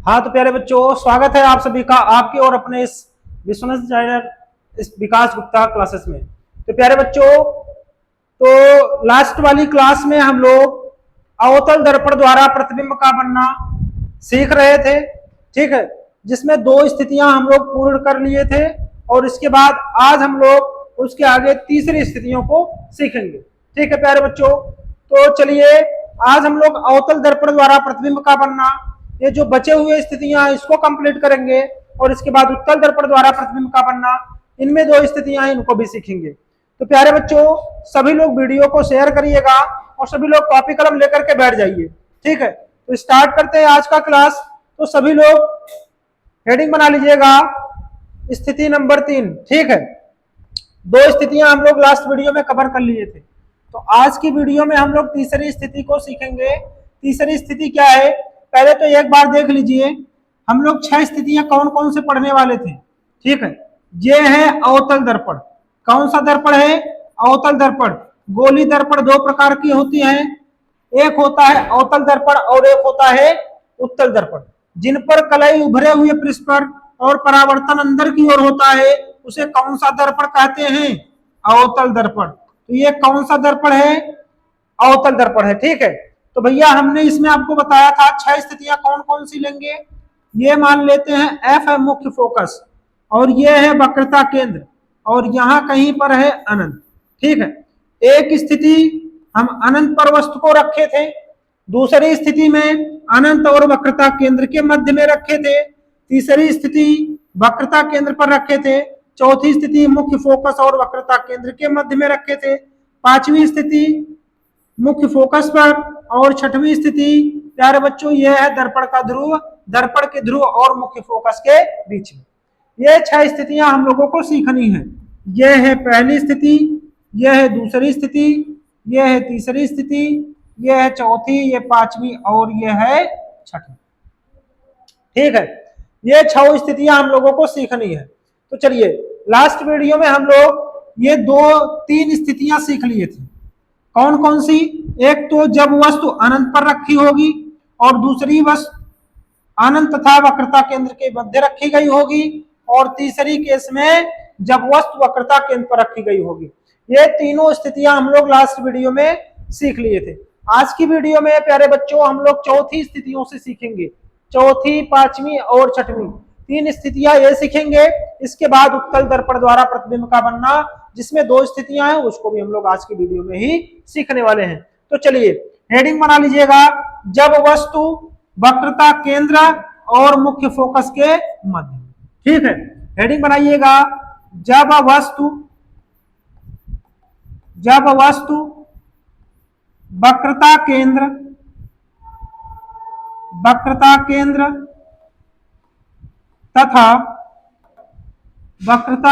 हाँ तो प्यारे बच्चों, स्वागत है आप सभी का आपके और अपने इस विश्वनाथ डिजाइनर इस विकास गुप्ता क्लासेस में। तो प्यारे बच्चों, तो लास्ट वाली क्लास में हम लोग अवतल दर्पण द्वारा प्रतिबिंब का बनना सीख रहे थे, ठीक है, जिसमें दो स्थितियां हम लोग पूर्ण कर लिए थे और इसके बाद आज हम लोग उसके आगे तीसरी स्थितियों को सीखेंगे। ठीक है प्यारे बच्चों, तो चलिए आज हम लोग अवतल दर्पण द्वारा प्रतिबिंब का बनना, ये जो बचे हुए स्थितियां इसको कंप्लीट करेंगे और इसके बाद उत्तल दर्पण द्वारा प्रतिबिंब का बनना, इनमें दो स्थितियां इनको भी सीखेंगे। तो प्यारे बच्चों, सभी लोग वीडियो को शेयर करिएगा और सभी लोग कॉपी कलम लेकर के बैठ जाइए। ठीक है, तो स्टार्ट करते हैं आज का क्लास। तो सभी लोग हेडिंग बना लीजिएगा, स्थिति नंबर 3। ठीक है, दो स्थितियां हम लोग लास्ट वीडियो में कवर कर लिए थे, तो आज की वीडियो में हम लोग तीसरी स्थिति को सीखेंगे। तीसरी स्थिति क्या है, पहले तो एक बार देख लीजिए, हम लोग 6 स्थितियां कौन कौन से पढ़ने वाले थे। ठीक है, ये है अवतल दर्पण। कौन सा दर्पण है? अवतल दर्पण। गोली दर्पण दो प्रकार की होती है, एक होता है अवतल दर्पण और एक होता है उत्तल दर्पण। जिन पर कलई उभरे हुए पृष्ठ पर और परावर्तन अंदर की ओर होता है उसे कौन सा दर्पण कहते हैं? अवतल दर्पण। तो ये कौन सा दर्पण है? अवतल दर्पण है। ठीक है, तो भैया हमने इसमें आपको बताया था 6 स्थितियां कौन कौन सी लेंगे। ये मान लेते हैं एफ है मुख्य फोकस, और ये है वक्रता केंद्र, और यहां कहीं पर है अनंत। ठीक है, एक स्थिति हम अनंत पर वस्तु को रखे थे, दूसरी स्थिति में अनंत और वक्रता केंद्र के मध्य में रखे थे, तीसरी स्थिति वक्रता केंद्र पर रखे थे, चौथी स्थिति मुख्य फोकस और वक्रता केंद्र के मध्य में रखे थे, पांचवी स्थिति मुख्य फोकस पर, और छठवीं स्थिति प्यारे बच्चों यह है दर्पण का ध्रुव, दर्पण के ध्रुव और मुख्य फोकस के बीच में। ये 6 स्थितियां हम लोगों को सीखनी है। यह है पहली स्थिति, यह है दूसरी स्थिति, यह है तीसरी स्थिति, यह है चौथी, यह पांचवी और यह है छठी। ठीक है, ये 6 स्थितियां हम लोगों को सीखनी है। तो चलिए, लास्ट वीडियो में हम लोग ये 2-3 स्थितियां सीख लिए थे। कौन कौन सी? एक तो जब वस्तु अनंत पर रखी होगी, और दूसरी वस्तु अनंत तथा वक्रता केंद्र के मध्य रखी गई होगी, और तीसरी केस में जब वस्तु वक्रता केंद्र पर रखी गई होगी। ये तीनों स्थितियां हम लोग लास्ट वीडियो में सीख लिए थे। आज की वीडियो में प्यारे बच्चों हम लोग चौथी स्थितियों से सीखेंगे। चौथी, पांचवी और छठवीं 3 स्थितियां ये सीखेंगे। इसके बाद उत्तल दर्पण द्वारा प्रतिबिंब का बनना, जिसमें 2 स्थितियां हैं, उसको भी हम लोग आज की वीडियो में ही सीखने वाले हैं। तो चलिए हेडिंग बना लीजिएगा, जब वस्तु वक्रता केंद्र और मुख्य फोकस के मध्य। ठीक है, हेडिंग बनाइएगा, जब वस्तु वक्रता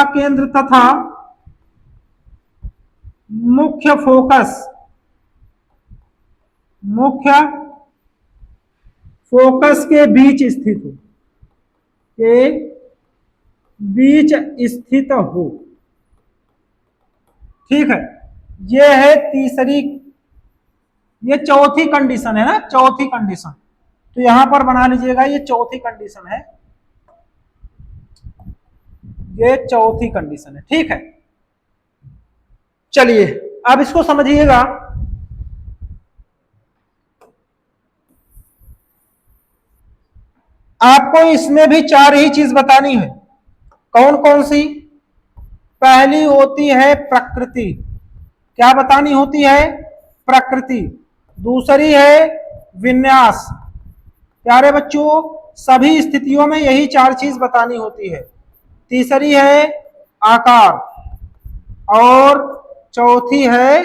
केंद्र तथा मुख्य फोकस के बीच स्थित हो। ठीक है, ये है तीसरी, ये चौथी कंडीशन है ना, चौथी कंडीशन। तो यहां पर बना लीजिएगा, ये चौथी कंडीशन है, ये चौथी कंडीशन है। ठीक है, चलिए अब इसको समझिएगा। आपको इसमें भी 4 ही चीज बतानी है। कौन कौन सी? पहली होती है प्रकृति। क्या बतानी होती है? प्रकृति। दूसरी है विन्यास। प्यारे बच्चों, सभी स्थितियों में यही 4 चीज बतानी होती है। तीसरी है आकार, और चौथी है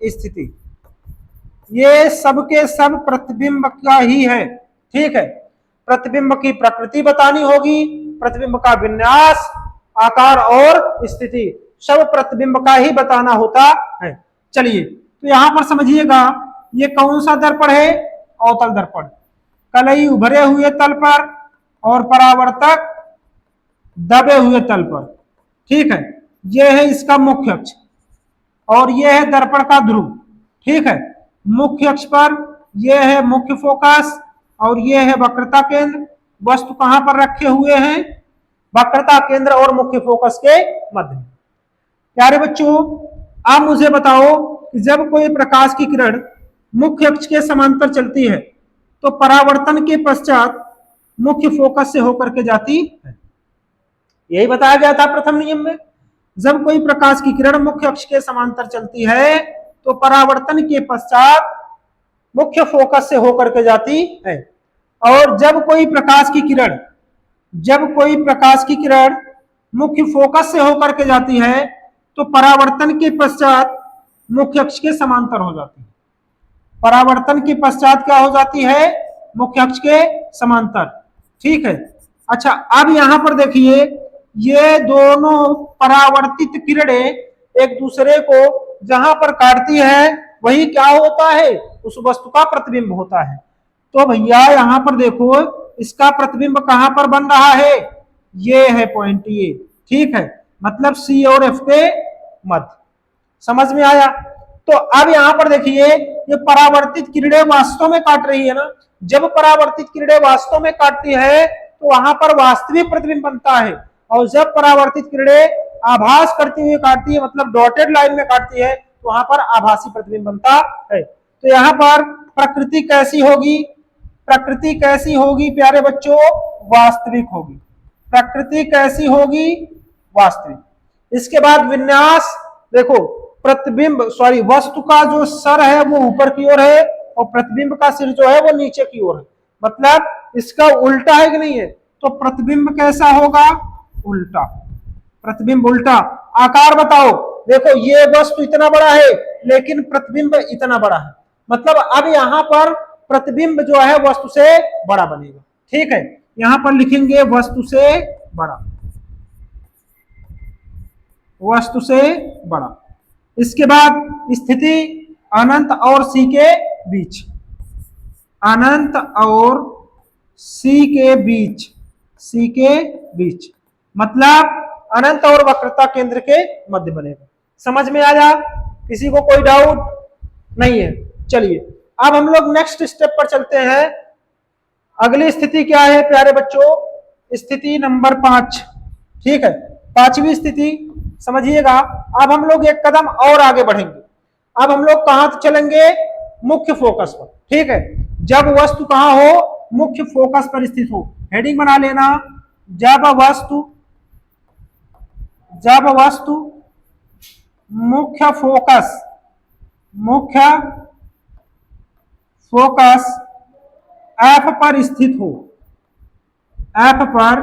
स्थिति। ये सबके सब प्रतिबिंब का ही है। ठीक है, प्रतिबिंब की प्रकृति बतानी होगी, प्रतिबिंब का विन्यास, आकार और स्थिति, सब प्रतिबिंब का ही बताना होता है। चलिए तो यहां पर समझिएगा, ये कौन सा दर्पण है? अवतल दर्पण। कलई उभरे हुए तल पर और परावर्तक दबे हुए तल पर। ठीक है, यह है इसका मुख्य अक्ष, और यह है दर्पण का ध्रुव। ठीक है, मुख्य अक्ष पर यह है मुख्य फोकस, और यह है वक्रता केंद्र, वस्तु कहां पर रखे हुए हैं? वक्रता केंद्र और मुख्य फोकस के मध्य में। प्यारे बच्चों, आप मुझे बताओ कि जब कोई प्रकाश की किरण मुख्य अक्ष के समांतर चलती है तो परावर्तन के पश्चात मुख्य फोकस से होकर के जाती है। यही बताया गया था प्रथम नियम में। जब कोई प्रकाश की किरण मुख्य अक्ष के समांतर चलती है तो परावर्तन के पश्चात मुख्य फोकस से होकर के जाती है। और जब कोई प्रकाश की किरण मुख्य फोकस से होकर के जाती है तो परावर्तन के पश्चात मुख्य अक्ष के समांतर हो जाती है। परावर्तन के पश्चात क्या हो जाती है? मुख्य अक्ष के समांतर। ठीक है। अच्छा, अब यहां पर देखिए, ये दोनों परावर्तित किरणें एक दूसरे को जहां पर काटती है वही क्या होता है? उस वस्तु का प्रतिबिंब होता है। तो भैया यहां पर देखो, इसका प्रतिबिंब कहां पर बन रहा है? ये है पॉइंट ये। ठीक है, मतलब सी और एफ के मध्य। समझ में आया? तो अब यहां पर देखिए, ये परावर्तित किरणें वास्तव में काट रही है ना। जब परावर्तित किरणें वास्तव में काटती है तो वहां पर वास्तविक प्रतिबिंब बनता है, और जब परावर्तित किरणें आभास करती हुई काटती है, मतलब डॉटेड लाइन में काटती है, तो वहां पर आभासी प्रतिबिंब बनता है। तो यहाँ पर प्रकृति कैसी होगी? प्रकृति कैसी होगी प्यारे बच्चों? वास्तविक होगी। प्रकृति कैसी होगी? वास्तविक। इसके बाद विन्यास देखो, वस्तु का जो सर है वो ऊपर की ओर है और प्रतिबिंब का सिर जो है वो नीचे की ओर है, मतलब इसका उल्टा है कि नहीं है? तो प्रतिबिंब कैसा होगा? उल्टा। प्रतिबिंब उल्टा। आकार बताओ। देखो, ये वस्तु इतना बड़ा है लेकिन प्रतिबिंब इतना बड़ा है, मतलब अब यहां पर प्रतिबिंब जो है वस्तु से बड़ा बनेगा। ठीक है, यहां पर लिखेंगे वस्तु से बड़ा, वस्तु से बड़ा। इसके बाद स्थिति अनंत और सी के बीच, अनंत और सी के बीच, सी के बीच मतलब अनंत और वक्रता केंद्र के मध्य बनेगा। समझ में आया? किसी को कोई डाउट नहीं है? चलिए अब हम लोग नेक्स्ट स्टेप पर चलते हैं। अगली स्थिति क्या है प्यारे बच्चों? स्थिति नंबर 5। ठीक है, पांचवी स्थिति समझिएगा। अब हम लोग एक कदम और आगे बढ़ेंगे। अब हम लोग कहां चलेंगे? मुख्य फोकस पर। ठीक है, जब वस्तु कहां हो? मुख्य फोकस पर स्थित हो। हेडिंग बना लेना, जब वस्तु मुख्य फोकस एफ पर स्थित हो, एफ पर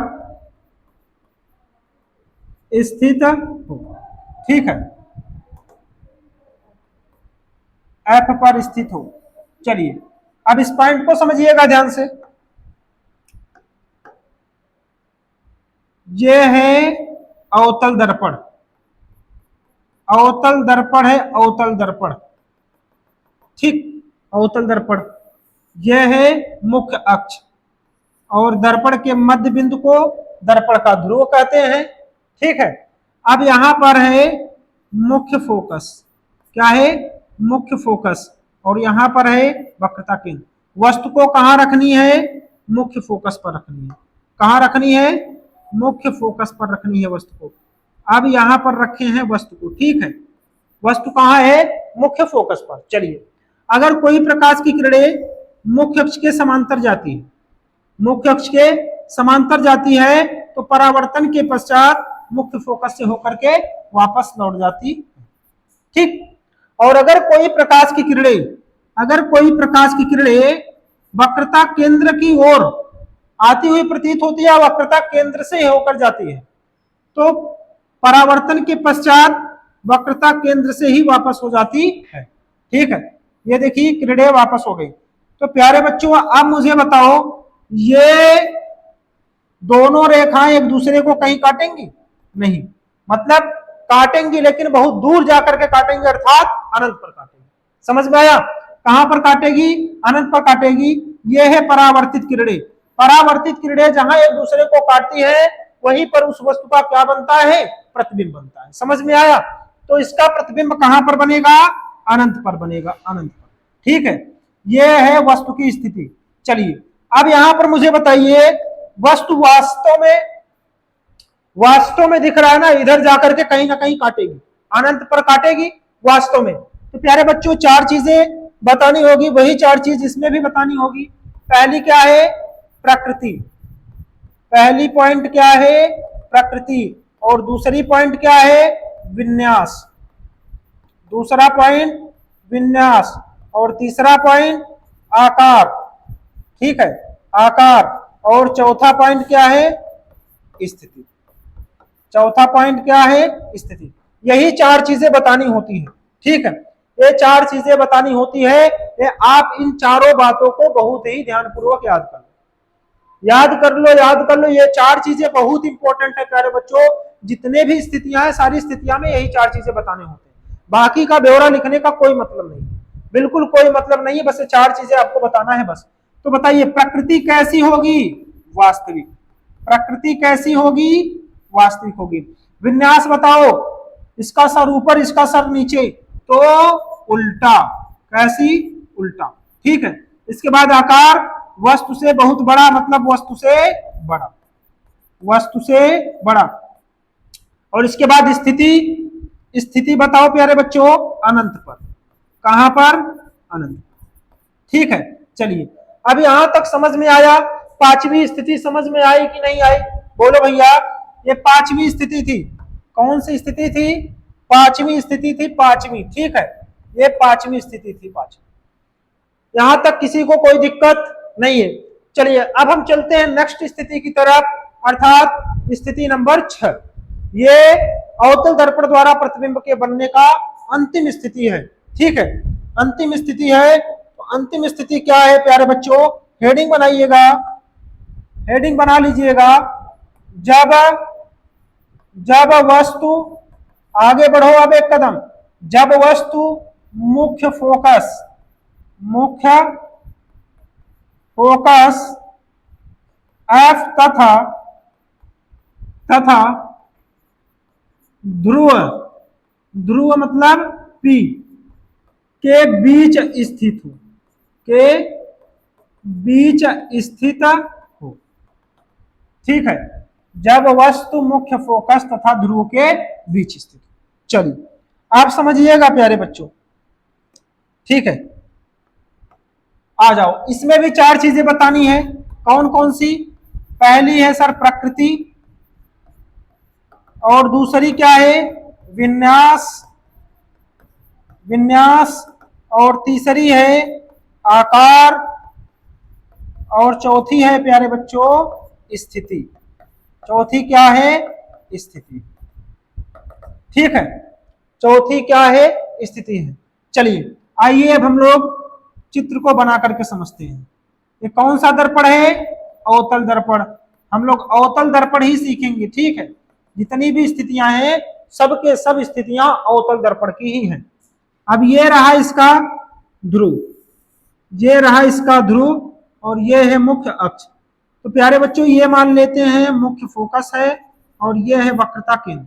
स्थित हो। ठीक है, एफ पर स्थित हो। चलिए अब इस पॉइंट को समझिएगा ध्यान से। ये है अवतल दर्पण, अवतल दर्पण है, अवतल दर्पण। ठीक, अवतल दर्पण। यह है मुख्य अक्ष और दर्पण के मध्य बिंदु को दर्पण का ध्रुव कहते हैं। ठीक है, अब यहां पर है मुख्य फोकस। क्या है? मुख्य फोकस। और यहां पर है वक्रता केंद्र। वस्तु को कहां रखनी है? मुख्य फोकस पर रखनी है। कहां रखनी है? मुख्य फोकस पर रखनी है वस्तु को। अब यहां पर रखे हैं वस्तु को। ठीक है, वस्तु कहां है? मुख्य फोकस पर। चलिए, अगर कोई प्रकाश की किरणें मुख्य अक्ष के समांतर जाती है, मुख्य अक्ष के समांतर जाती है तो परावर्तन के पश्चात मुख्य फोकस से होकर के वापस लौट जाती है। ठीक, और अगर कोई प्रकाश की किरणें वक्रता केंद्र की ओर आती हुई प्रतीत होती है, वक्रता केंद्र से होकर जाती है, तो परावर्तन के पश्चात वक्रता केंद्र से ही वापस हो जाती है। ठीक है, ये देखिए किरणें वापस हो गई। तो प्यारे बच्चों, अब मुझे बताओ, ये दोनों रेखाएं एक दूसरे को कहीं काटेंगी? नहीं, मतलब काटेंगी लेकिन बहुत दूर जाकर के काटेंगी, अर्थात अनंत पर काटेंगी। समझ में आया? कहां पर काटेगी? अनंत पर काटेगी। ये है परावर्तित किरणें। परावर्तित किरणें जहां एक दूसरे को काटती है वहीं पर उस वस्तु का क्या बनता है? प्रतिबिंब बनता है। समझ में आया? तो इसका प्रतिबिंब कहां पर बनेगा? अनंत पर बनेगा, अनंत पर। ठीक है, यह है वस्तु की स्थिति। चलिए अब यहां पर मुझे बताइए, वस्तु वास्तव में दिख रहा है ना, इधर जाकर के कहीं ना कहीं काटेगी, अनंत पर काटेगी वास्तव में। तो प्यारे बच्चों, चार चीजें बतानी होगी, वही चार चीज इसमें भी बतानी होगी। पहली क्या है? प्रकृति। पहली पॉइंट क्या है? प्रकृति। और दूसरी पॉइंट क्या है? विन्यास। दूसरा पॉइंट विन्यास। और तीसरा पॉइंट आकार। ठीक है, आकार। और चौथा पॉइंट क्या है? स्थिति। चौथा पॉइंट क्या है? स्थिति। यही चार चीजें बतानी होती है। ठीक है, ये चार चीजें बतानी होती है। ये आप इन चारों बातों को बहुत ही ध्यानपूर्वक याद कर लो, याद कर लो, याद कर लो। ये चार चीजें बहुत इंपॉर्टेंट है प्यारे बच्चों। जितने भी स्थितियां हैं, सारी स्थितियां में यही चार चीजें बताने होते हैं। बाकी का ब्यौरा लिखने का कोई मतलब नहीं, बिल्कुल कोई मतलब नहीं है, बस ये चार चीजें आपको बताना है बस। तो बताइए, प्रकृति कैसी होगी? वास्तविक। प्रकृति कैसी होगी? वास्तविक होगी। विन्यास बताओ, इसका सर ऊपर, इसका सर नीचे, तो उल्टा। कैसी? उल्टा। ठीक है। इसके बाद आकार, वस्तु से बहुत बड़ा, मतलब वस्तु से बड़ा, वस्तु से बड़ा। और इसके बाद स्थिति। स्थिति बताओ प्यारे बच्चों, अनंत पर। कहां पर? अनंत। ठीक है, चलिए अब यहां तक समझ में आया। पांचवी स्थिति समझ में आई कि नहीं आई? बोलो भैया। ये पांचवी स्थिति थी। कौन सी स्थिति थी? पांचवी स्थिति थी, पांचवी। ठीक है, ये पांचवी स्थिति थी, पांचवी। यहां तक किसी को कोई दिक्कत नहीं है। चलिए अब हम चलते हैं नेक्स्ट स्थिति की तरफ, अर्थात स्थिति नंबर 6। ये अवतल दर्पण द्वारा प्रतिबिंब के बनने का अंतिम स्थिति है। ठीक है, अंतिम स्थिति है। तो अंतिम स्थिति क्या है प्यारे बच्चों? हेडिंग बनाइएगा, हेडिंग बना लीजिएगा। जब वस्तु, आगे बढ़ो अब एक कदम, जब वस्तु मुख्य फोकस एफ तथा ध्रुव मतलब पी के बीच स्थित हो, के बीच स्थित हो। ठीक है, जब वस्तु मुख्य फोकस तथा ध्रुव के बीच स्थित। चलिए आप समझिएगा प्यारे बच्चों। ठीक है, आ जाओ। इसमें भी चार चीजें बतानी है। कौन कौन सी? पहली है सर प्रकृति, और दूसरी क्या है? विन्यास, विन्यास। और तीसरी है आकार, और चौथी है प्यारे बच्चों स्थिति। चौथी क्या है? स्थिति। ठीक है, चौथी क्या है? स्थिति है। चलिए आइए अब हम लोग चित्र को बना करके समझते हैं। ये कौन सा दर्पण है? अवतल दर्पण। हम लोग अवतल दर्पण ही सीखेंगे। ठीक है, जितनी भी स्थितियां हैं, सबके सब स्थितियां अवतल दर्पण की ही हैं। अब ये रहा इसका ध्रुव, ये रहा इसका ध्रुव, और ये है मुख्य अक्ष। तो प्यारे बच्चों, ये मान लेते हैं मुख्य फोकस है, और ये है वक्रता केंद्र।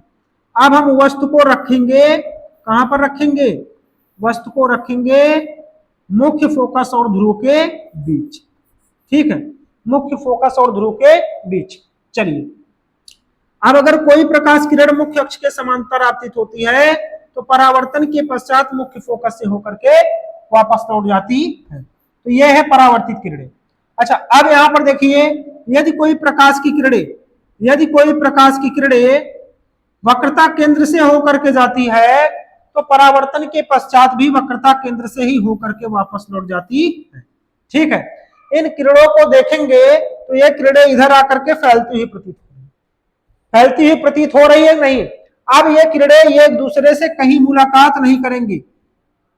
अब हम वस्तु को रखेंगे, कहां पर रखेंगे? वस्तु को रखेंगे मुख्य फोकस और ध्रुव के बीच। ठीक है, मुख्य फोकस और ध्रुव के बीच। चलिए अब अगर कोई प्रकाश किरण मुख्य अक्ष के समांतर आपतित होती है, तो परावर्तन के पश्चात मुख्य फोकस से होकर के वापस लौट जाती है। तो यह है परावर्तित किरणें। अच्छा, अब यहां पर देखिए, यदि कोई प्रकाश की किरणें वक्रता केंद्र से होकर के जाती है, तो परावर्तन के पश्चात भी वक्रता केंद्र से ही होकर के वापस लौट जाती है। ठीक है, इन किरणों को देखेंगे तो ये किरणें इधर आकर के फैलती हुई प्रतीत हो रही है नहीं? अब ये किरणें ये एक दूसरे से कहीं मुलाकात नहीं करेंगी,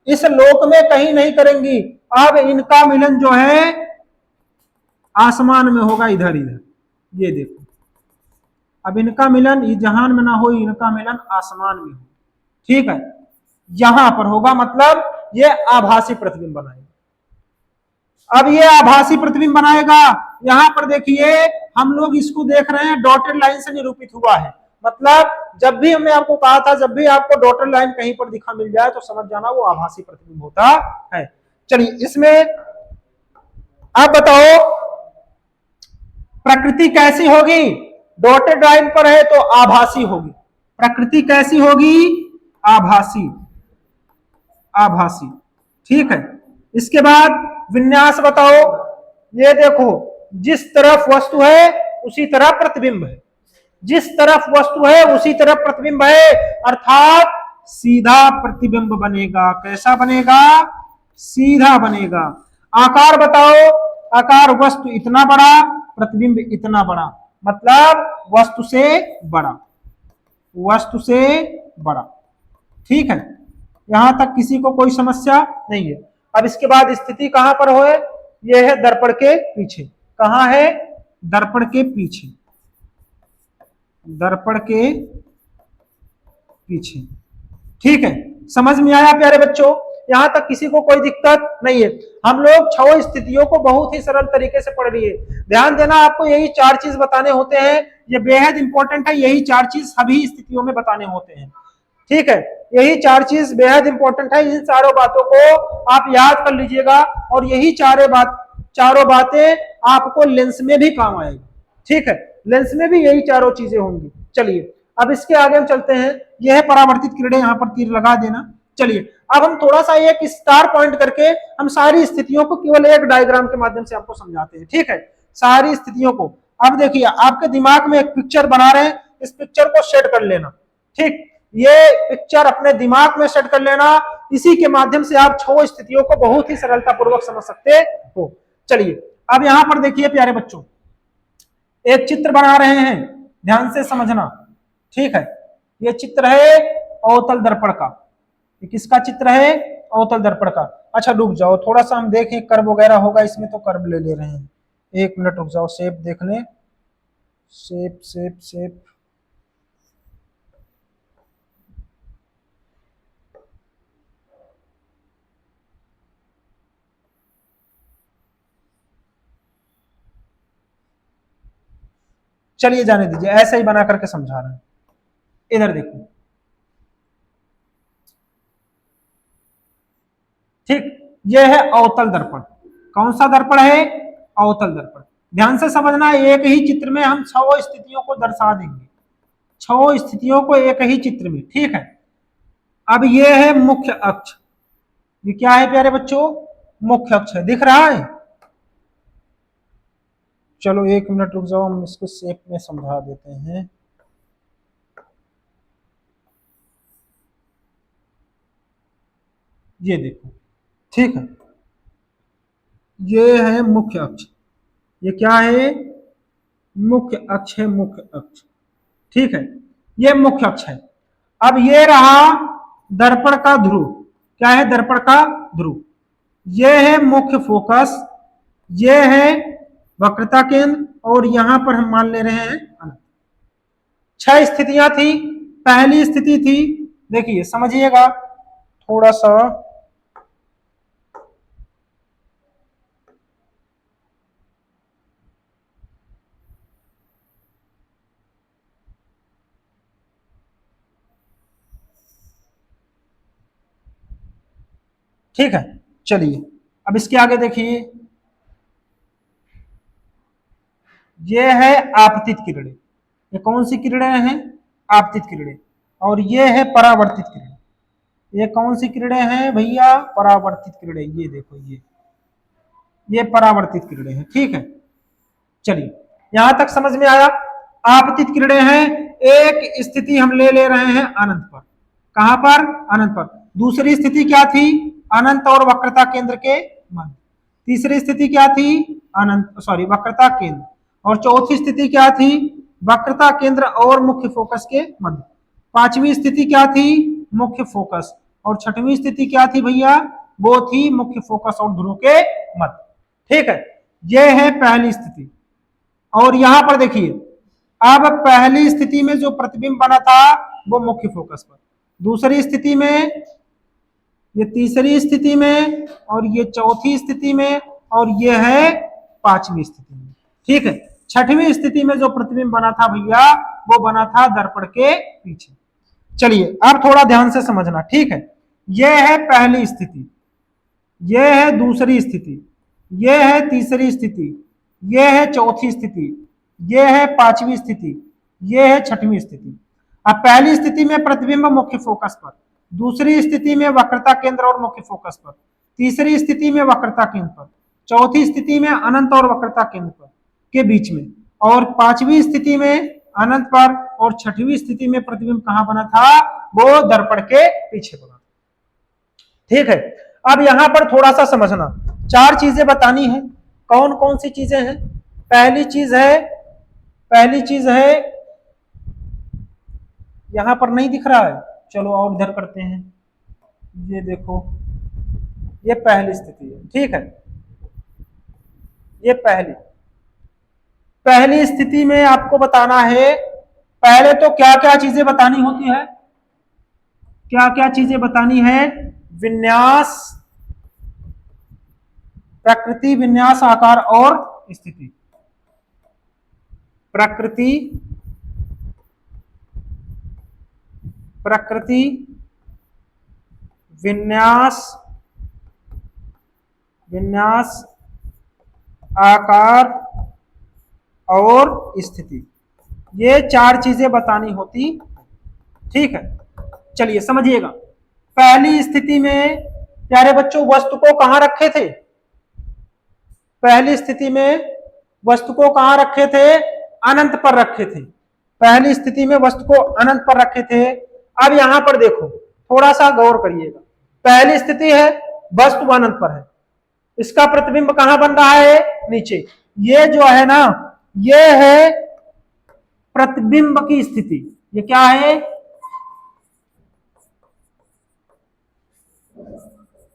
इस लोक में कहीं नहीं करेंगी। अब इनका मिलन जो है आसमान में होगा, इधर इधर। ये देखो, अब इनका मिलन जहान में ना हो, इनका मिलन आसमान में हो। ठीक है, यहां पर होगा, मतलब ये आभासी प्रतिबिंब बनाएगा। अब ये आभासी प्रतिबिंब बनाएगा। यहां पर देखिए, हम लोग इसको देख रहे हैं डॉटेड लाइन से निरूपित हुआ है। मतलब जब भी हमने आपको कहा था, जब भी आपको डॉटेड लाइन कहीं पर दिखा मिल जाए तो समझ जाना वो आभासी प्रतिबिंब होता है। चलिए इसमें आप बताओ, प्रकृति कैसी होगी, डॉटेड लाइन पर है तो आभासी होगी। प्रकृति कैसी होगी, आभासी, आभासी। ठीक है, इसके बाद विन्यास बताओ। ये देखो, जिस तरफ वस्तु है उसी तरह प्रतिबिंब है, जिस तरफ वस्तु है उसी तरफ प्रतिबिंब है, अर्थात सीधा प्रतिबिंब बनेगा। कैसा बनेगा, सीधा बनेगा। आकार बताओ, आकार वस्तु इतना बड़ा, प्रतिबिंब इतना बड़ा, मतलब वस्तु से बड़ा, वस्तु से बड़ा। ठीक है, यहां तक किसी को कोई समस्या नहीं है। अब इसके बाद स्थिति कहां पर हो, यह है दर्पण के पीछे। कहां है, दर्पण के पीछे, दर्पण के पीछे। ठीक है, समझ में आया प्यारे बच्चों, यहां तक किसी को कोई दिक्कत नहीं है। हम लोग 6 स्थितियों को बहुत ही सरल तरीके से पढ़ लिए। ध्यान देना, आपको यही 4 चीज बताने होते हैं, ये बेहद इंपॉर्टेंट है। यही 4 चीज सभी स्थितियों में बताने होते हैं। ठीक है, यही 4 चीज बेहद इंपॉर्टेंट है। इन चारों बातों को आप याद कर लीजिएगा और यही चारों बातें आपको लेंस में भी काम आएगी। ठीक है, लेंस में भी यही चारों चीजें होंगी। चलिए अब इसके आगे हम चलते हैं। यह है परावर्तित किरणें, यहां पर तीर लगा देना। चलिए अब हम थोड़ा सा एक स्टार पॉइंट करके हम सारी स्थितियों को केवल एक डायग्राम के माध्यम से आपको समझाते हैं। ठीक है, सारी स्थितियों को। अब देखिए, आपके दिमाग में एक पिक्चर बना रहे हैं, इस पिक्चर को सेट कर लेना। ठीक, ये पिक्चर अपने दिमाग में सेट कर लेना, इसी के माध्यम से आप 6 स्थितियों को बहुत ही सरलता पूर्वक समझ सकते हो। चलिए अब यहां पर देखिए प्यारे बच्चों, एक चित्र बना रहे हैं, ध्यान से समझना। ठीक है, ये चित्र है अवतल दर्पण का। ये किसका चित्र है, अवतल दर्पण का। अच्छा रुक जाओ, थोड़ा सा हम देखें, कर्व वगैरह होगा इसमें, तो कर्व ले रहे हैं। 1 मिनट रुक जाओ, शेप देख लें। शेप शेप शेप, चलिए जाने दीजिए, ऐसा ही बना करके समझा रहे हैं। इधर देखो, ठीक, यह है अवतल दर्पण। कौन सा दर्पण है, अवतल दर्पण। ध्यान से समझना, एक ही चित्र में हम 6 स्थितियों को दर्शा देंगे, 6 स्थितियों को एक ही चित्र में। ठीक है, अब यह है मुख्य अक्ष। ये क्या है प्यारे बच्चों, मुख्य अक्ष है, दिख रहा है। चलो 1 मिनट रुक जाओ, हम इसको शेप में समझा देते हैं। ये देखो, ठीक है, ये है मुख्य अक्ष। ये क्या है, मुख्य अक्ष है, मुख्य अक्ष। ठीक है, ये मुख्य अक्ष है। अब ये रहा दर्पण का ध्रुव। क्या है, दर्पण का ध्रुव। ये है मुख्य फोकस, ये है वक्रता केंद्र, और यहां पर हम मान ले रहे हैं अनंत। 6 स्थितियां थी। पहली स्थिति थी, देखिए समझिएगा थोड़ा सा, ठीक है। चलिए अब इसके आगे देखिए, ये है आपतित किरणें। ये कौन सी किरणें हैं, आपतित किरणें। और ये है परावर्तित किरणें। ये कौन सी किरणें हैं भैया, परावर्तित किरणें। ये देखो, ये परावर्तित किरणें हैं। ठीक है, चलिए यहां तक समझ में आया। आपतित किरणें हैं, एक स्थिति हम ले रहे हैं अनंत पर। कहां पर, अनंत पर। दूसरी स्थिति क्या थी, अनंत और वक्रता केंद्र के मध्य। तीसरी स्थिति क्या थी, अनंत सॉरी वक्रता केंद्र। और चौथी स्थिति क्या थी, वक्रता केंद्र और मुख्य फोकस के मध्य। पांचवी स्थिति क्या थी, मुख्य फोकस। और छठवीं स्थिति क्या थी भैया, वो थी मुख्य फोकस और ध्रुव के मध्य। ठीक है, ये है पहली स्थिति। और यहां पर देखिए, अब पहली स्थिति में जो प्रतिबिंब बना था वो मुख्य फोकस पर, दूसरी स्थिति में, ये तीसरी स्थिति में, और ये चौथी स्थिति में, और ये है पांचवी स्थिति में। ठीक है, छठवीं स्थिति में जो प्रतिबिंब बना था भैया, वो बना था दर्पण के पीछे। चलिए अब थोड़ा ध्यान से समझना। ठीक है, यह है पहली स्थिति, यह है दूसरी स्थिति, यह है तीसरी स्थिति, यह है चौथी स्थिति, ये है पांचवी स्थिति, ये है छठवीं स्थिति। अब पहली स्थिति में प्रतिबिंब मुख्य फोकस पर, दूसरी स्थिति में वक्रता केंद्र और मुख्य फोकस पर, तीसरी स्थिति में वक्रता केंद्र पर, चौथी स्थिति में अनंत और वक्रता केंद्र पर के बीच में, और पांचवी स्थिति में अनंत पर, और छठवीं स्थिति में प्रतिबिंब कहां बना था, वो दर्पण के पीछे बना। ठीक है, अब यहां पर थोड़ा सा समझना, चार चीजें बतानी है। कौन कौन सी चीजें हैं? पहली चीज है यहां पर नहीं दिख रहा है, चलो और इधर करते हैं। ये देखो, ये पहली स्थिति है। ठीक है, ये पहली स्थिति में आपको बताना है, पहले तो क्या क्या चीजें बतानी होती है, क्या क्या चीजें बतानी है? विन्यास, प्रकृति, विन्यास, आकार और स्थिति। प्रकृति, विन्यास, आकार और स्थिति, ये चार चीजें बतानी होती। ठीक है, चलिए समझिएगा। पहली स्थिति में प्यारे बच्चों वस्तु को कहां रखे थे? पहली स्थिति में वस्तु को कहां रखे थे? अनंत पर रखे थे। पहली स्थिति में वस्तु को अनंत पर रखे थे। अब यहां पर देखो, थोड़ा सा गौर करिएगा। पहली स्थिति है वस्तु अनंत पर है, इसका प्रतिबिंब कहां बन रहा है? नीचे। ये जो है ना, ये है प्रतिबिंब की स्थिति। ये क्या है?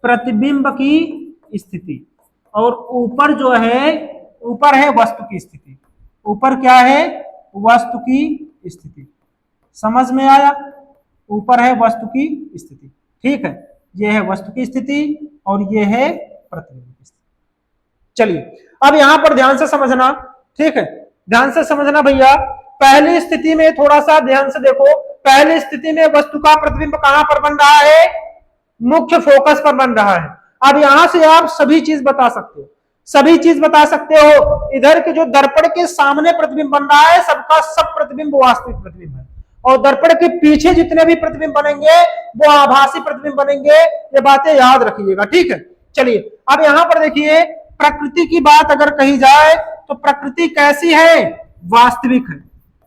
प्रतिबिंब की स्थिति। और ऊपर जो है, ऊपर है वस्तु की स्थिति। ऊपर क्या है? वस्तु की स्थिति। समझ में आया? ऊपर है वस्तु की स्थिति। ठीक है, ये है वस्तु की स्थिति और ये है प्रतिबिंब की स्थिति। चलिए अब यहां पर ध्यान से समझना। ठीक है, ध्यान से समझना भैया। पहली स्थिति में थोड़ा सा ध्यान से देखो, पहली स्थिति में वस्तु का प्रतिबिंब कहां पर बन रहा है? मुख्य फोकस पर बन रहा है। अब यहां से आप सभी चीज बता सकते हो, सभी चीज बता सकते हो। इधर के जो दर्पण के सामने प्रतिबिंब बन रहा है, सबका सब प्रतिबिंब वास्तविक प्रतिबिंब है, और दर्पण के पीछे जितने भी प्रतिबिंब बनेंगे वो आभासी प्रतिबिंब बनेंगे। ये बातें याद रखिएगा। ठीक है, चलिए अब यहां पर देखिए, प्रकृति की बात अगर कही जाए तो प्रकृति कैसी है? वास्तविक है।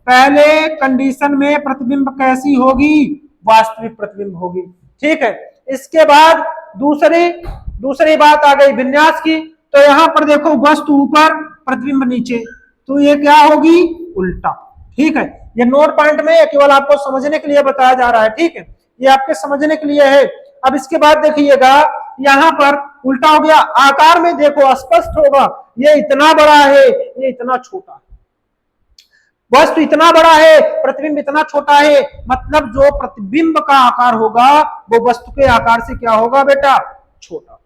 पहले कंडीशन में प्रतिबिंब कैसी होगी? वास्तविक प्रतिबिंब होगी। ठीक है, इसके बाद दूसरी बात आ गई विन्यास की। तो यहां पर देखो, वस्तु ऊपर प्रतिबिंब नीचे, तो ये क्या होगी? उल्टा। ठीक है, ये नोट पॉइंट में केवल आपको समझने के लिए बताया जा रहा है। ठीक है, ये आपके समझने के लिए है। अब इसके बाद देखिएगा, यहां पर उल्टा हो गया। आकार में देखो स्पष्ट होगा, ये इतना बड़ा है, ये इतना छोटा है। वस्तु इतना बड़ा है, प्रतिबिंब इतना छोटा है, मतलब जो प्रतिबिंब का आकार होगा वो वस्तु के आकार से क्या होगा बेटा? छोटा।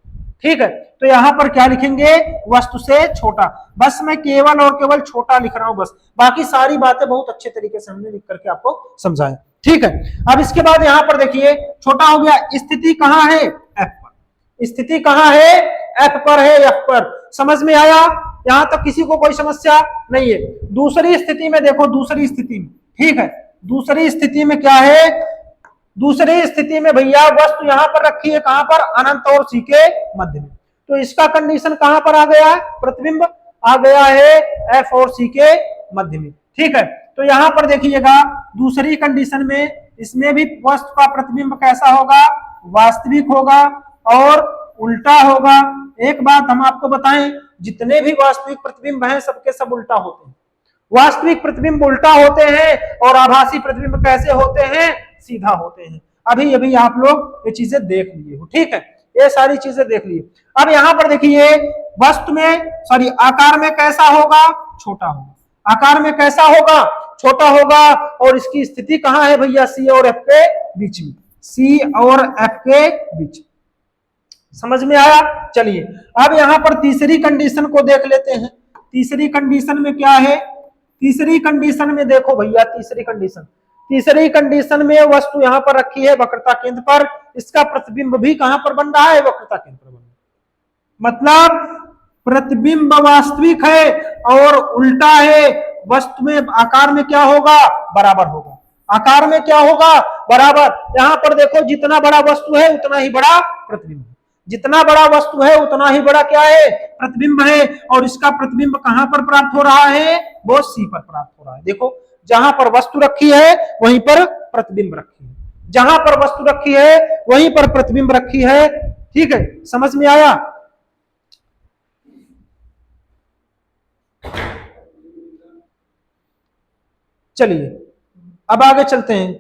ठीक है, तो यहां पर क्या लिखेंगे? वस्तु से छोटा। बस मैं केवल और केवल छोटा लिख रहा हूं, बस बाकी सारी बातें बहुत अच्छे तरीके से हमने लिख करके आपको समझाया। ठीक है, अब इसके बाद यहां पर देखिए, छोटा हो गया। स्थिति कहां है? एफ पर। स्थिति कहां है? एफ पर है, एफ पर। समझ में आया? यहां तक किसी को कोई समस्या नहीं है। दूसरी स्थिति में देखो, दूसरी स्थिति में, ठीक है, दूसरी स्थिति में क्या है? दूसरी स्थिति में भैया वस्तु यहां पर रखी है, कहां पर? अनंत और सी के मध्य में। तो इसका कंडीशन कहां पर आ गया है? प्रतिबिंब आ गया है एफ और सी के मध्य में। ठीक है, तो यहां पर देखिएगा, दूसरी कंडीशन में इसमें भी वस्तु का प्रतिबिंब कैसा होगा? वास्तविक होगा और उल्टा होगा। एक बात हम आपको बताएं, जितने भी वास्तविक प्रतिबिंब हैं सबके सब उल्टा होते हैं। वास्तविक प्रतिबिंब उल्टा होते हैं और आभासी प्रतिबिंब कैसे होते हैं? सीधा होते हैं। अभी अभी आप लोग ये चीजें देख लिए हो। ठीक है, ये सारी चीजें देख लिए। अब यहां पर देखिए, वस्तु में आकार में कैसा होगा? छोटा होगा। आकार में कैसा होगा? छोटा होगा। और इसकी स्थिति कहां है भैया? सी और एफ के बीच में। सी और एफ के बीच। समझ में आया? चलिए अब यहां पर तीसरी कंडीशन को देख लेते हैं। तीसरी कंडीशन में क्या है? तीसरी कंडीशन में देखो भैया, तीसरी कंडीशन में वस्तु यहां पर रखी है वक्रता केंद्र पर, इसका प्रतिबिंब भी कहां पर बन रहा है? वक्रता केंद्र पर बन रहा है। मतलब प्रतिबिंब वास्तविक है और उल्टा है, वस्तु में आकार में क्या होगा, बराबर होगा। आकार में क्या होगा, बराबर। यहां पर देखो जितना बड़ा वस्तु है उतना ही बड़ा प्रतिबिंब है, जितना बड़ा वस्तु है उतना ही बड़ा क्या है, प्रतिबिंब है। और इसका प्रतिबिंब कहां पर प्राप्त हो रहा है, वो सी पर प्राप्त हो रहा है। देखो जहां पर वस्तु रखी है वहीं पर प्रतिबिंब रखी है, जहां पर वस्तु रखी है वहीं पर प्रतिबिंब रखी है। ठीक है, समझ में आया। चलिए अब आगे चलते हैं।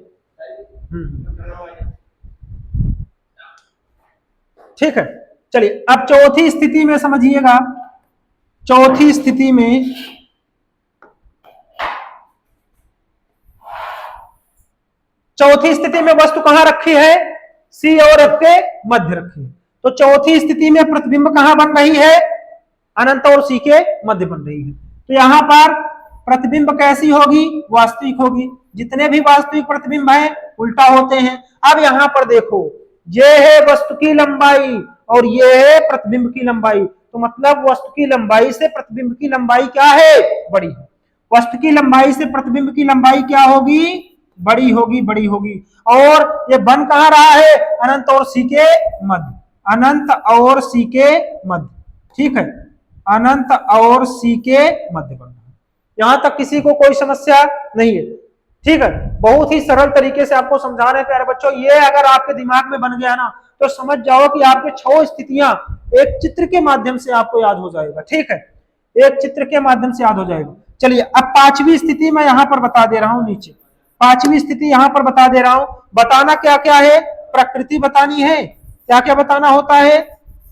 ठीक है, चलिए अब चौथी स्थिति में समझिएगा। चौथी स्थिति में वस्तु कहां रखी है, सी और एफ के मध्य रखी है। तो चौथी स्थिति में प्रतिबिंब कहां बन रही है, अनंत और सी के मध्य बन रही है। तो यहां पर प्रतिबिंब कैसी होगी, वास्तविक होगी। जितने भी वास्तविक प्रतिबिंब हैं उल्टा होते हैं। अब यहां पर देखो ये है वस्तु की लंबाई और ये है प्रतिबिंब की लंबाई। तो मतलब वस्तु की लंबाई से प्रतिबिंब की लंबाई क्या है, बड़ी है। वस्तु की लंबाई से प्रतिबिंब की लंबाई क्या होगी, बड़ी होगी, बड़ी होगी। और ये बन कहां रहा है, अनंत और सी के मध्य, अनंत और सी के मध्य। ठीक है, अनंत और सी के मध्य बन रहा है। यहां तक किसी को कोई समस्या नहीं है। ठीक है, बहुत ही सरल तरीके से आपको समझा रहे हैं प्यारे बच्चों। ये अगर आपके दिमाग में बन गया ना तो समझ जाओ कि आपके 6 स्थितियां एक चित्र के माध्यम से आपको याद हो जाएगा। ठीक है, एक चित्र के माध्यम से याद हो जाएगा। चलिए अब पांचवी स्थिति मैं यहां पर बता दे रहा हूं, नीचे पांचवी स्थिति यहां पर बता दे रहा हूं। बताना क्या क्या है, प्रकृति बतानी है। क्या क्या बताना होता है,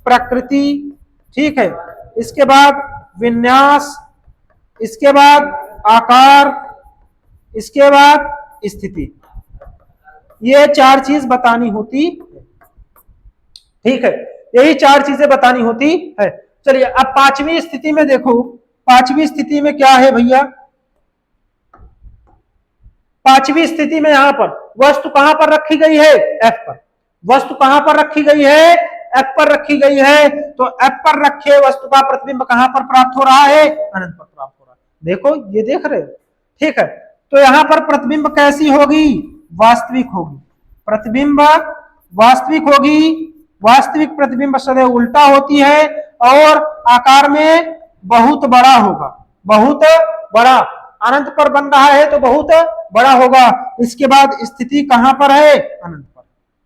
प्रकृति। ठीक है, इसके बाद विन्यास, इसके बाद आकार, इसके बाद स्थिति। ये 4 चीज बतानी होती है। ठीक है, यही 4 चीजें बतानी होती है। चलिए अब पांचवी स्थिति में देखो, पांचवी स्थिति में क्या है भैया, पांचवी स्थिति में यहां पर वस्तु कहां पर रखी गई है, एफ पर। वस्तु कहां पर रखी गई है, एफ पर रखी गई है। तो एफ पर रखे वस्तु का प्रतिबिंब कहां पर प्राप्त हो रहा है, अनंत पर प्राप्त हो रहा है। देखो ये देख रहे हो। ठीक है, तो यहां पर प्रतिबिंब कैसी होगी, वास्तविक होगी। प्रतिबिंब वास्तविक होगी। वास्तविक प्रतिबिंब सदैव उल्टा होती है और आकार में बहुत बड़ा होगा, बहुत बड़ा। अनंत पर बन रहा है तो बहुत बड़ा होगा। इसके बाद स्थिति कहां पर है, अनंत पर।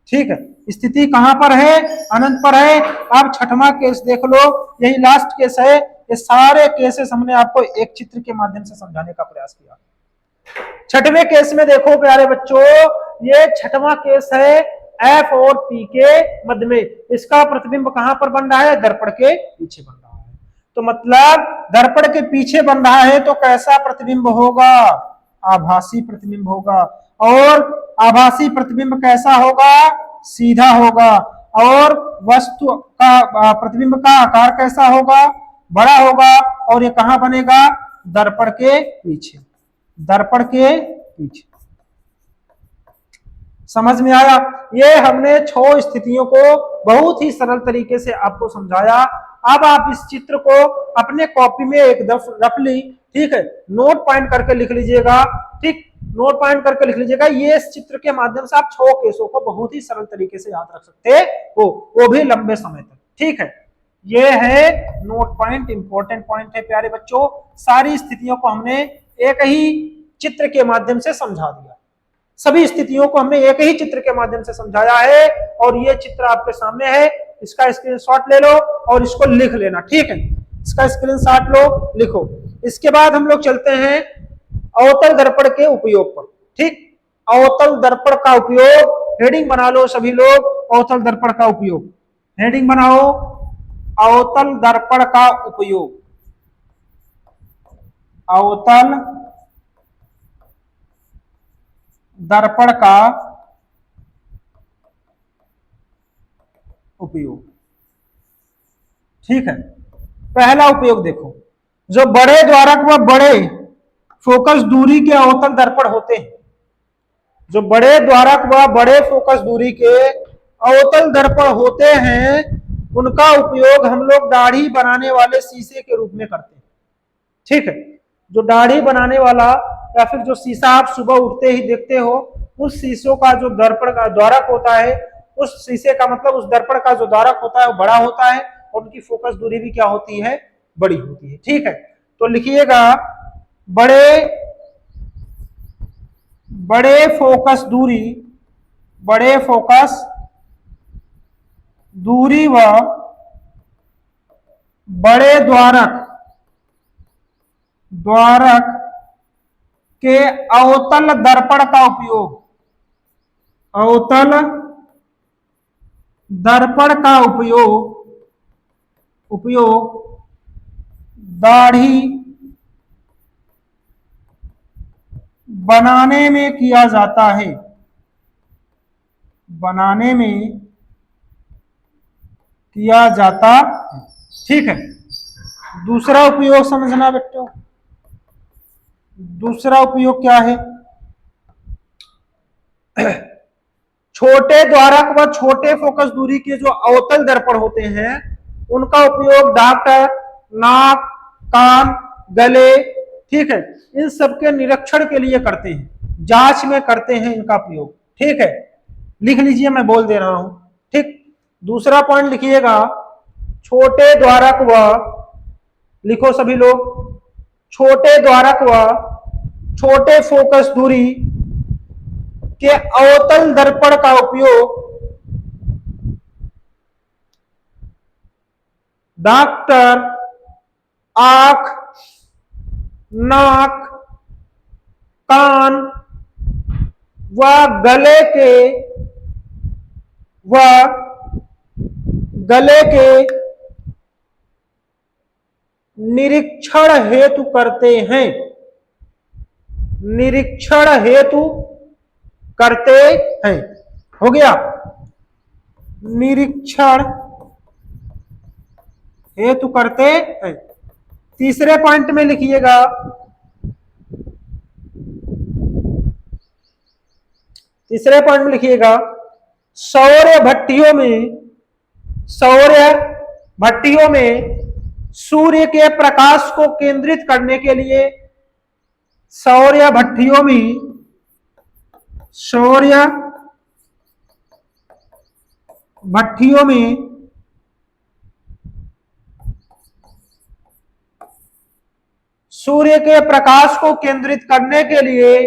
ठीक है, स्थिति कहां पर है, अनंत पर है। अब छठवां केस देख लो, यही लास्ट केस है। ये सारे केसेस हमने आपको एक चित्र के माध्यम से समझाने का प्रयास किया। छठवें केस में देखो प्यारे बच्चों, ये छठवां केस है एफ और पी के मध्य में। इसका प्रतिबिंब कहां पर बन रहा है, दर्पण के पीछे बन रहा है। तो मतलब दर्पण के पीछे बन रहा है तो कैसा प्रतिबिंब होगा, आभासी प्रतिबिंब होगा। और आभासी प्रतिबिंब कैसा होगा, सीधा होगा। और वस्तु का प्रतिबिंब का आकार कैसा होगा, बड़ा होगा। और ये कहां बनेगा, दर्पण के पीछे, दर्पण के पीछे। समझ में आया। ये हमने 6 स्थितियों को बहुत ही सरल तरीके से आपको समझाया। अब आप इस चित्र को अपने कॉपी में एक दफा रफली, ठीक है, नोट पॉइंट करके लिख लीजिएगा। ठीक, नोट पॉइंट करके लिख लीजिएगा। ये इस चित्र के माध्यम से आप 6 केसों को बहुत ही सरल तरीके से याद रख सकते हो, वो भी लंबे समय तक। ठीक है, ये है नोट पॉइंट, इंपॉर्टेंट पॉइंट है प्यारे बच्चों। सारी स्थितियों को हमने एक ही चित्र के माध्यम से समझा दिया। सभी स्थितियों को हमने एक ही चित्र के माध्यम से समझाया है। और ये चित्र आपके सामने है, इसका स्क्रीनशॉट ले लो और इसको लिख लेना। ठीक है, इसका स्क्रीनशॉट लो, लिखो। इसके बाद हम लोग चलते हैं अवतल दर्पण के उपयोग पर। ठीक, अवतल दर्पण का उपयोग, हेडिंग बना लो सभी लोग, अवतल दर्पण का उपयोग। हेडिंग बनाओ, अवतल दर्पण का उपयोग। अवतल दर्पण का उपयोग। ठीक है, पहला उपयोग देखो, जो बड़े द्वारक व बड़े फोकस दूरी के अवतल दर्पण होते हैं, जो बड़े द्वारक व बड़े फोकस दूरी के अवतल दर्पण होते हैं, उनका उपयोग हम लोग दाढ़ी बनाने वाले शीशे के रूप में करते हैं। ठीक है, जो दाढ़ी बनाने वाला या फिर जो शीशा आप सुबह उठते ही देखते हो, उस शीशों का जो दर्पण का द्वारक होता है, उस शीशे का मतलब उस दर्पण का जो द्वारक होता है वो बड़ा होता है और उनकी फोकस दूरी भी क्या होती है, बड़ी होती है। ठीक है, तो लिखिएगा बड़े बड़े फोकस दूरी, बड़े फोकस दूरी व बड़े द्वारक द्वारक के अवतल दर्पण का उपयोग, अवतल दर्पण का उपयोग दाढ़ी बनाने में किया जाता है, बनाने में किया जाता है। ठीक है, दूसरा उपयोग समझना बेटो, दूसरा उपयोग क्या है, छोटे द्वारक व छोटे फोकस दूरी के जो अवतल दर्पण होते हैं उनका उपयोग डॉक्टर नाक, कान, गले, ठीक है, इन सबके निरीक्षण के लिए करते हैं, जांच में करते हैं इनका प्रयोग। ठीक है, लिख लीजिए, मैं बोल दे रहा हूं। ठीक, दूसरा पॉइंट लिखिएगा, छोटे द्वारक व, लिखो सभी लोग, छोटे द्वारक व छोटे फोकस दूरी के अवतल दर्पण का उपयोग डॉक्टर आंख, नाक, कान व गले के निरीक्षण हेतु करते हैं, निरीक्षण हेतु करते हैं। हो गया, निरीक्षण हेतु करते हैं। तीसरे पॉइंट में लिखिएगा, तीसरे पॉइंट में लिखिएगा, सौर भट्टियों में सूर्य के प्रकाश को केंद्रित करने के लिए, सौर भट्टियों में सूर्य के प्रकाश को केंद्रित करने के लिए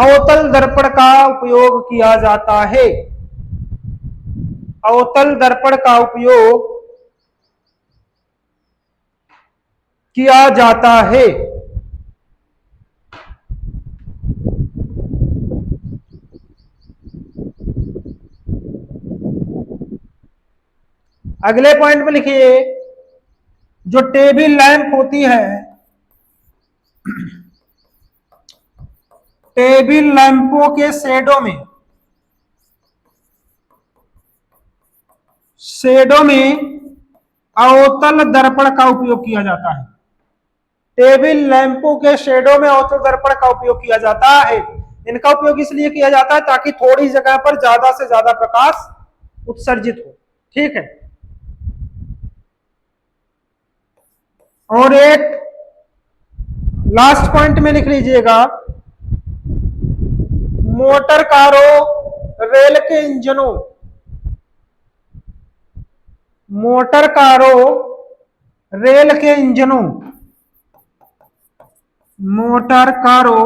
अवतल दर्पण का उपयोग किया जाता है, अवतल दर्पण का उपयोग किया जाता है। अगले पॉइंट में लिखिए, जो टेबल लैंप होती है, टेबल लैंपों के शेडो में अवतल दर्पण का उपयोग किया जाता है, टेबल लैंपों के शेडो में अवतल दर्पण का उपयोग किया जाता है। इनका उपयोग इसलिए किया जाता है ताकि थोड़ी जगह पर ज्यादा से ज्यादा प्रकाश उत्सर्जित हो। ठीक है, और एक लास्ट पॉइंट में लिख लीजिएगा, मोटर कारों, रेल के इंजनों, मोटर कारों, रेल के इंजनों, मोटर कारों,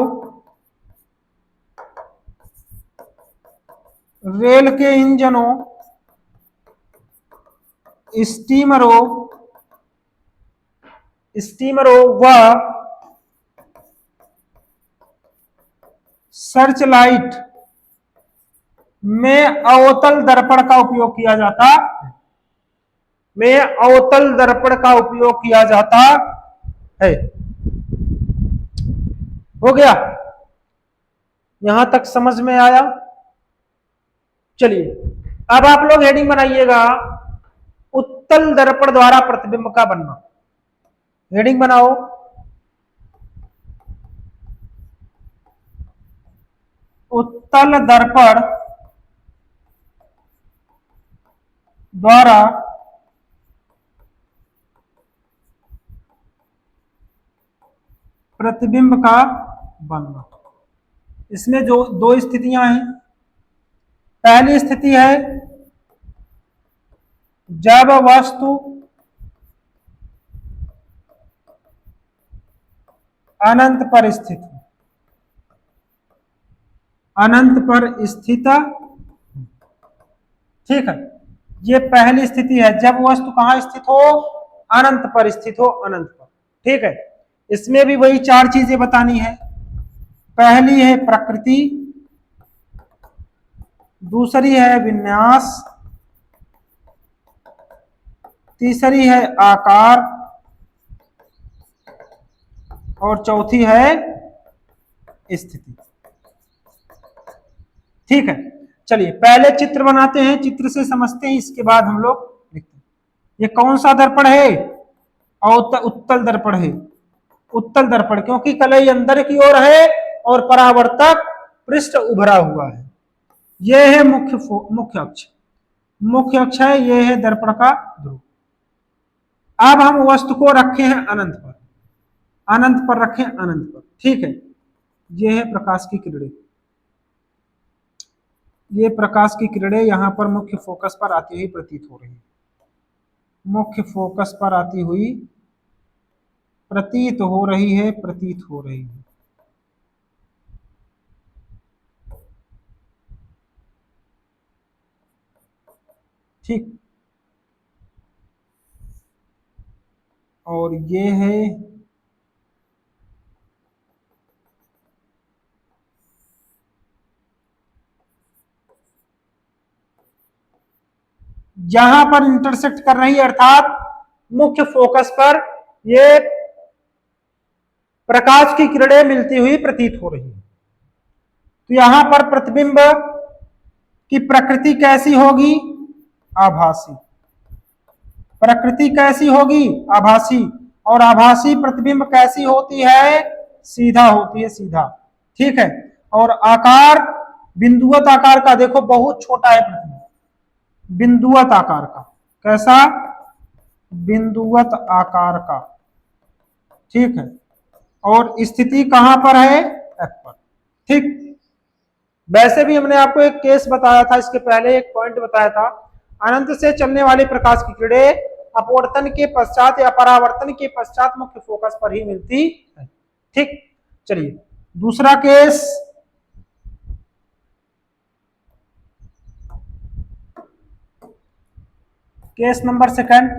रेल के इंजनों, स्टीमरों व सर्च लाइट में अवतल दर्पण का उपयोग किया जाता है, में अवतल दर्पण का उपयोग किया जाता है। हो गया, यहां तक समझ में आया? चलिए, अब आप लोग हेडिंग बनाइएगा, उत्तल दर्पण द्वारा प्रतिबिंब का बनना। हेडिंग बनाओ, उत्तल दर्पण द्वारा प्रतिबिंब का बनना। इसमें जो दो स्थितियां हैं, पहली स्थिति है जब वस्तु अनंत पर स्थित हो, अनंत पर स्थित, ठीक है, ये पहली स्थिति है जब वस्तु कहां स्थित हो, अनंत पर स्थित हो, अनंत पर, ठीक है। इसमें भी वही चार चीजें बतानी है। पहली है प्रकृति, दूसरी है विन्यास, तीसरी है आकार और चौथी है स्थिति, ठीक है। चलिए पहले चित्र बनाते हैं, चित्र से समझते हैं, इसके बाद हम लोग लिखते हैं। ये कौन सा दर्पण है, उत्तल दर्पण है। उत्तल दर्पण क्योंकि कलई अंदर की ओर है और परावर्तक पृष्ठ उभरा हुआ है। यह है मुख्य अक्ष, मुख्य अक्ष है, यह है दर्पण का ध्रुव। अब हम वस्तु को रखे हैं अनंत पर, अनंत पर रखें, अनंत पर, ठीक है। यह है प्रकाश की किरणें, ये प्रकाश की किरणें यहां पर मुख्य फोकस पर आती हुई प्रतीत हो रही है, मुख्य फोकस पर आती हुई प्रतीत हो रही है, प्रतीत हो रही है, ठीक। और ये है जहां पर इंटरसेक्ट कर रही है, अर्थात मुख्य फोकस पर ये प्रकाश की किरणें मिलती हुई प्रतीत हो रही है। तो यहां पर प्रतिबिंब की प्रकृति कैसी होगी, आभासी। प्रकृति कैसी होगी, आभासी। और आभासी प्रतिबिंब कैसी होती है, सीधा होती है, सीधा, ठीक है। और आकार बिंदुवत आकार का, देखो बहुत छोटा है प्रतिबिंब, बिंदुवत आकार का, कैसा, बिंदुवत आकार का, ठीक है। और स्थिति कहां पर है, एफ पर, ठीक। वैसे भी हमने आपको एक केस बताया था, इसके पहले एक पॉइंट बताया था, अनंत से चलने वाली प्रकाश की किरणें अपवर्तन के पश्चात या परावर्तन के पश्चात मुख्य फोकस पर ही मिलती है, ठीक। चलिए दूसरा केस, केस नंबर सेकंड,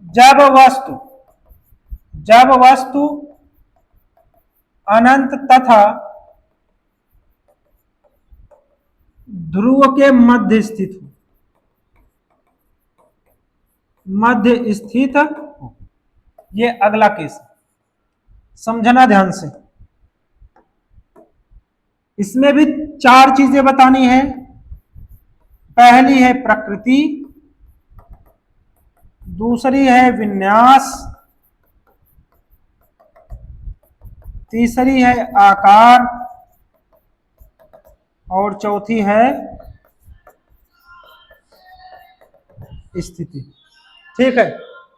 जब वस्तु अनंत तथा ध्रुव के मध्य स्थित हो, मध्य स्थित हो, ये अगला केस, समझना ध्यान से। इसमें भी चार चीजें बतानी है। पहली है प्रकृति, दूसरी है विन्यास, तीसरी है आकार और चौथी है स्थिति, ठीक है।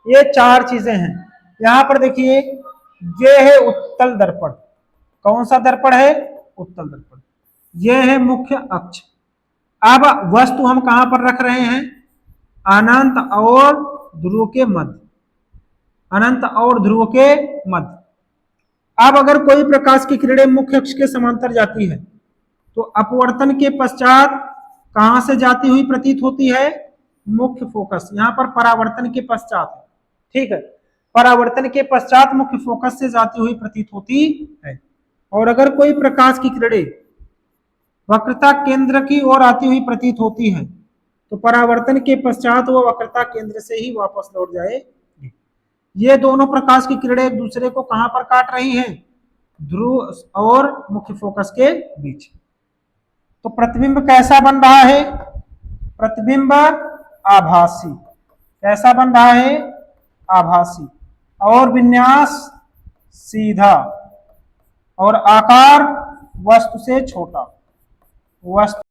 ये चार चीजें हैं। यहां पर देखिए, ये है उत्तल दर्पण, कौन सा दर्पण है, उत्तल दर्पण, ये है मुख्य अक्ष। अब वस्तु हम कहां पर रख रहे हैं, अनंत और ध्रुव के मध्य, अनंत और ध्रुव के मध्य। अब अगर कोई प्रकाश की किरणें मुख्य अक्ष के समांतर जाती है तो अपवर्तन के पश्चात कहां से जाती हुई प्रतीत होती है, मुख्य फोकस, यहां पर परावर्तन के पश्चात, ठीक है, परावर्तन के पश्चात मुख्य फोकस से जाती हुई प्रतीत होती है। और अगर कोई प्रकाश की किरणें वक्रता केंद्र की ओर आती हुई प्रतीत होती है तो परावर्तन के पश्चात वह वक्रता केंद्र से ही वापस लौट जाएगी। ये दोनों प्रकाश की किरणें एक दूसरे को कहां पर काट रही हैं, ध्रुव और मुख्य फोकस के बीच। तो प्रतिबिंब कैसा बन रहा है, प्रतिबिंब आभासी, कैसा बन रहा है, आभासी। और विन्यास सीधा, और आकार वस्तु से छोटा, वस्तु